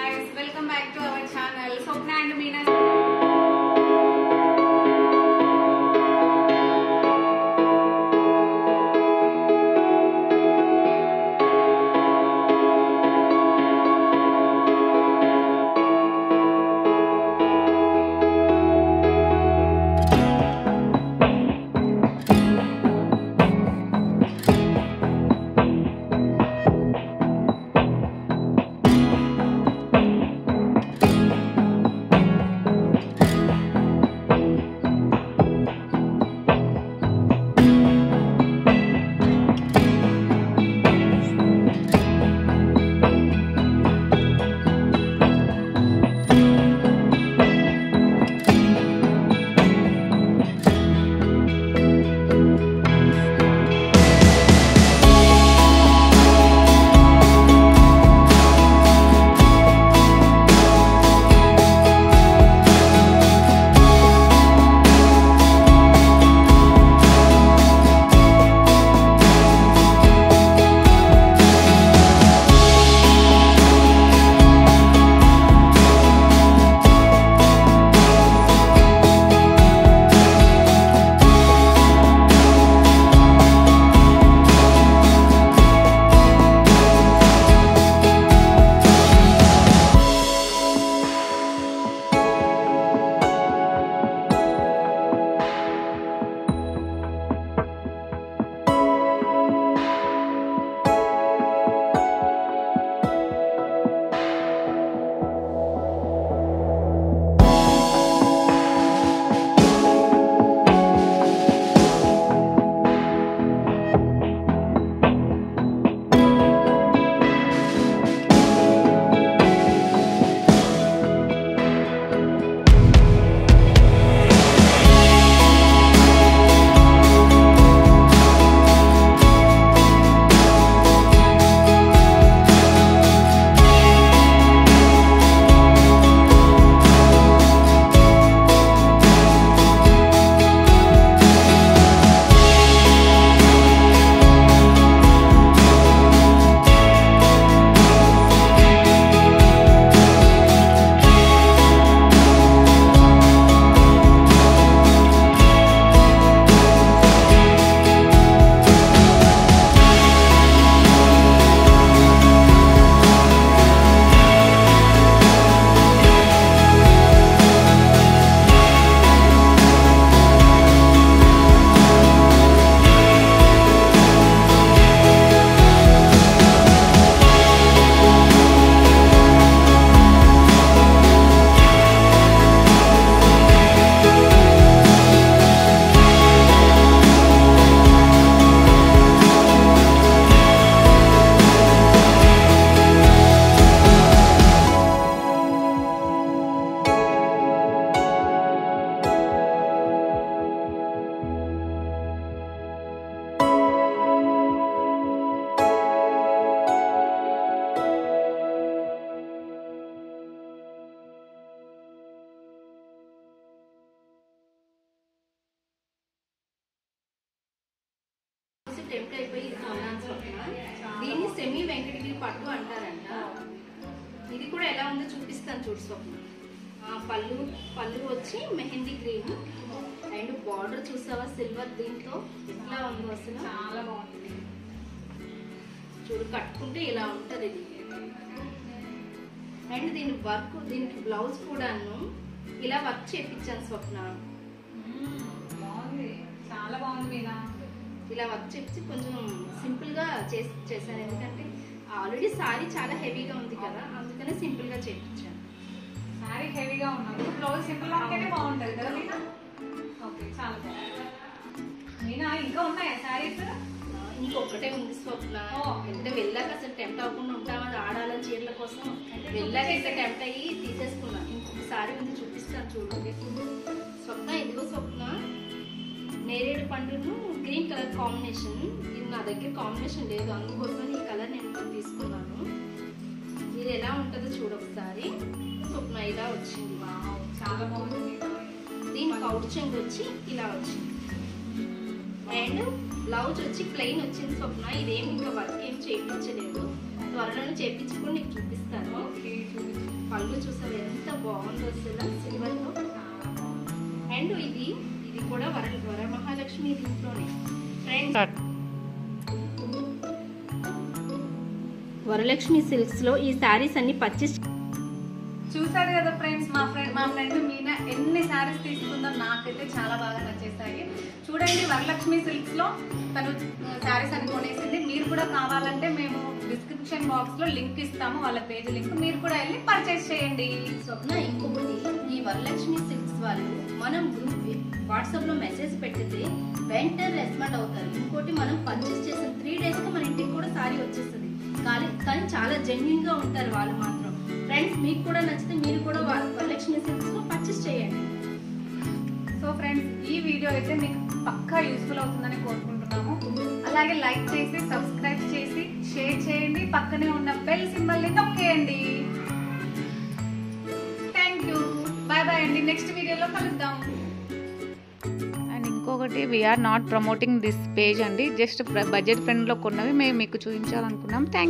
guys, welcome back to our channel Swapna and Meena. Tempt అయిపోయి కొన్నాను స్వప్న. దీన్ని semi Venkatagiri పట్టు అంటారంట. ఇది కూడా ఎలా ఉందో చూపిస్తాను చూడు స్వప్న. పళ్ళు వచ్చి మెహందీ గ్రీన్ అండ్ బార్డర్ చూసావా సిల్వర్, దీంతో ఇట్లా ఉంది, అసలు చాలా బాగుంది. చూడు కట్టుకుంటే ఇలా ఉంటది ఇది. అండ్ దీని వర్క్, దీనికి బ్లౌజ్ కూడాను ఇలా వర్క్ చేపించాను స్వప్న. బాగుంది, చాలా బాగుంది మీనా. ఇలా వర్క్ చేసి కొంచెం సింపుల్ గా చేశాను, ఎందుకంటే ఆల్రెడీ సారీ చాలా హెవీగా ఉంది కదా, అందుకనే సింపుల్ గా చేయించాను. సారీ హెవీగా ఉన్నది, బ్లౌజ్ సింపుల్ గా ఉంటేనే బాగుంటది కదా మీనా. ఓకే, చాలా బాగుంది మీనా. ఇంకా ఉన్నాయా సారీస్? ఇంకొకటే ఉంది స్వప్న. అంటే వెళ్ళాక అసలు టెంప్ట్ అవ్వకుండా ఉంటామని ఆడాల చీరల కోసం వెళ్ళాక ఇంకా టెంప్ట్ అయ్యి తీసేసుకున్నాను. ఇంకొక సారీ ఉంది చూపిస్తాను చూడండి స్వప్న. ఇదిగో స్వప్న, నేరేడు పండును గ్రీన్ కలర్ కాంబినేషన్. ఇది నా దగ్గర కాంబినేషన్ లేదు, అందుకోసం ఈ కలర్ నేను తీసుకున్నాను. ఇది ఎలా ఉంటుందో చూడొకసారి. స్వప్న ఇలా వచ్చింది, చాలా బాగుంది. దీని పౌడ్ చెంగు వచ్చి ఇలా వచ్చింది అండ్ బ్లౌజ్ వచ్చి ప్లెయిన్ వచ్చింది స్వప్న. ఇదేమి ఇంకా వర్క్ ఏం చేయించలేదు, త్వరలో చేయించుకొని నీకు చూపిస్తాను. పళ్ళు చూసావు ఎంత బాగుందో అసలు సిల్వర్తో. అండ్ ఇది కూడా వరమహాలక్ష్మి దీంట్లోనే ఫ్రెండ్స్. వరలక్ష్మి సిల్క్స్ లో ఈ శారీస్ అన్ని పర్చేస్ చూసారు కదా ఫ్రెండ్స్, మా ఫ్రెండ్ మీనా ఎన్ని శారీస్ తీసుకుందో నాకైతే చాలా బాగా నచ్చేసాయి. చూడండి, వరలక్ష్మి సిల్క్స్ లో తను శారీస్ అని కొనేసింది. మీరు కూడా కావాలంటే మేము డిస్క్రిప్షన్ బాక్స్ లో లింక్ ఇస్తాము, వాళ్ళ పేజ్ లింక్, మీరు కూడా వెళ్ళి పర్చేస్ చేయండి. స్వప్న, ఇంకొకటి ఈ వరలక్ష్మి సిల్క్స్ వాళ్ళు మనం గ్రూప్ వాట్సాప్ లో మెసేజ్ పెట్టితే వెంటనే రెస్పాండ్ అవుతారు. ఇంకోటి మనం పర్చేస్ చేసిన 3 days కి మన ఇంటికి కూడా సారీ వచ్చేస్తుంది. కానీ చాలా జెన్యున్ గా ఉంటారు వాళ్ళు మాత్రం. ఫ్రెండ్స్, మీకు కూడా నచ్చితే మీరు కూడా వరలక్ష్మి సిల్క్స్ లో పర్చేస్ చేయండి. సో ఫ్రెండ్స్, ఈ వీడియో అయితే మీకు పక్కా యూస్ఫుల్ అవుతుందని కోరుకుంటున్నాము. అలాగే లైక్ చేసి, సబ్స్క్రైబ్ చేసి, షేర్ చేయండి, పక్కనే ఉన్న బెల్ సింబల్ ని నొక్కేయండి. థ్యాంక్ యూ, బాయ్ బాయ్ అండి. నెక్స్ట్ వీడియోలో కలుద్దాం. అండ్ ఇంకొకటి, we are not promoting this page అండి, జస్ట్ బడ్జెట్ ఫ్రెండ్లో కొన్నవి మేము మీకు చూపించాలనుకున్నాం. థ్యాంక్